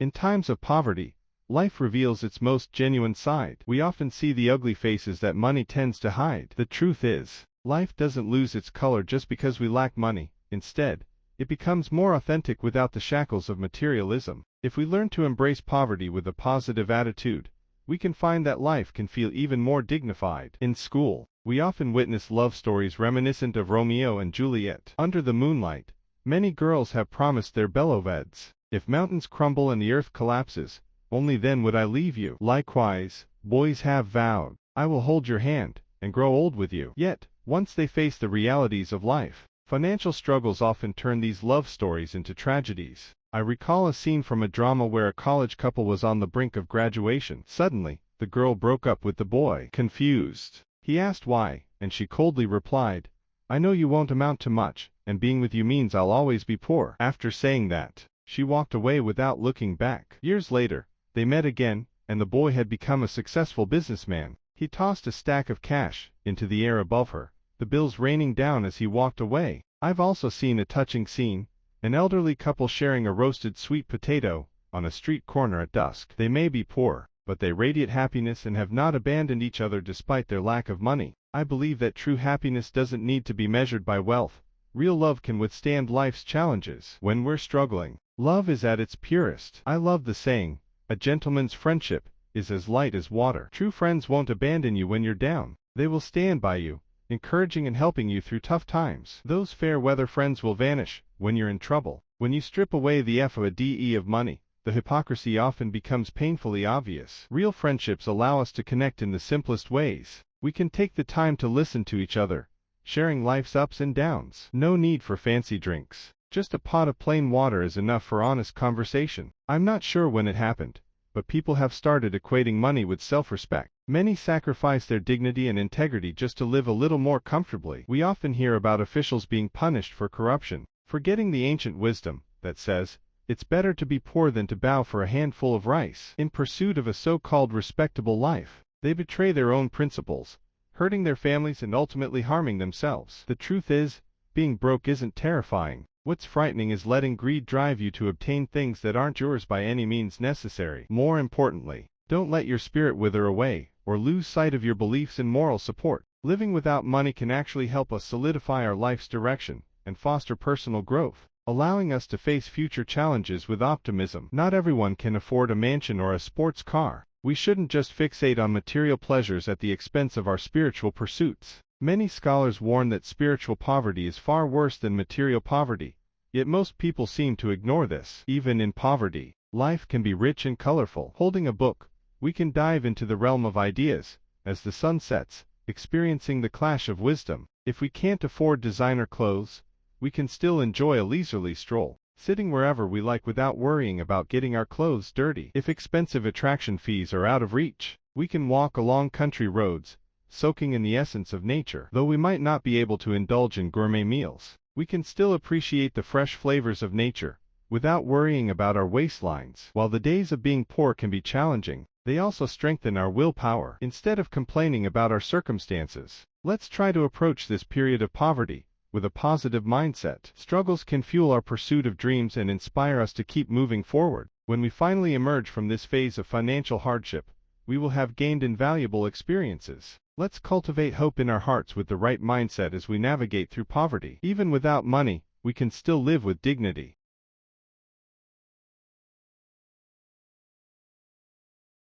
In times of poverty, life reveals its most genuine side. We often see the ugly faces that money tends to hide. The truth is, life doesn't lose its color just because we lack money. Instead, it becomes more authentic without the shackles of materialism. If we learn to embrace poverty with a positive attitude, we can find that life can feel even more dignified. In school, we often witness love stories reminiscent of Romeo and Juliet. Under the moonlight, many girls have promised their beloveds, "If mountains crumble and the earth collapses, only then would I leave you." Likewise, boys have vowed, "I will hold your hand and grow old with you." Yet, once they face the realities of life, financial struggles often turn these love stories into tragedies. I recall a scene from a drama where a college couple was on the brink of graduation. Suddenly, the girl broke up with the boy. Confused, he asked why, and she coldly replied, "I know you won't amount to much, and being with you means I'll always be poor." After saying that, she walked away without looking back. Years later, they met again, and the boy had become a successful businessman. He tossed a stack of cash into the air above her, the bills raining down as he walked away. I've also seen a touching scene, an elderly couple sharing a roasted sweet potato on a street corner at dusk. They may be poor, but they radiate happiness and have not abandoned each other despite their lack of money. I believe that true happiness doesn't need to be measured by wealth. Real love can withstand life's challenges. When we're struggling, love is at its purest. I love the saying, "A gentleman's friendship is as light as water." True friends won't abandon you when you're down. They will stand by you, encouraging and helping you through tough times. Those fair weather friends will vanish when you're in trouble. When you strip away the FODE of money, the hypocrisy often becomes painfully obvious. Real friendships allow us to connect in the simplest ways. We can take the time to listen to each other, sharing life's ups and downs. No need for fancy drinks. Just a pot of plain water is enough for honest conversation. I'm not sure when it happened, but people have started equating money with self-respect. Many sacrifice their dignity and integrity just to live a little more comfortably. We often hear about officials being punished for corruption, forgetting the ancient wisdom that says, "It's better to be poor than to bow for a handful of rice." In pursuit of a so-called respectable life, they betray their own principles, hurting their families and ultimately harming themselves. The truth is, being broke isn't terrifying. What's frightening is letting greed drive you to obtain things that aren't yours by any means necessary. More importantly, don't let your spirit wither away or lose sight of your beliefs and moral support. Living without money can actually help us solidify our life's direction and foster personal growth, allowing us to face future challenges with optimism. Not everyone can afford a mansion or a sports car. We shouldn't just fixate on material pleasures at the expense of our spiritual pursuits. Many scholars warn that spiritual poverty is far worse than material poverty, yet most people seem to ignore this. Even in poverty, life can be rich and colorful. Holding a book, we can dive into the realm of ideas as the sun sets, experiencing the clash of wisdom. If we can't afford designer clothes, we can still enjoy a leisurely stroll, sitting wherever we like without worrying about getting our clothes dirty. If expensive attraction fees are out of reach, we can walk along country roads, soaking in the essence of nature. Though we might not be able to indulge in gourmet meals, we can still appreciate the fresh flavors of nature without worrying about our waistlines. While the days of being poor can be challenging, they also strengthen our willpower. Instead of complaining about our circumstances, let's try to approach this period of poverty with a positive mindset. Struggles can fuel our pursuit of dreams and inspire us to keep moving forward. When we finally emerge from this phase of financial hardship, we will have gained invaluable experiences. Let's cultivate hope in our hearts with the right mindset as we navigate through poverty. Even without money, we can still live with dignity.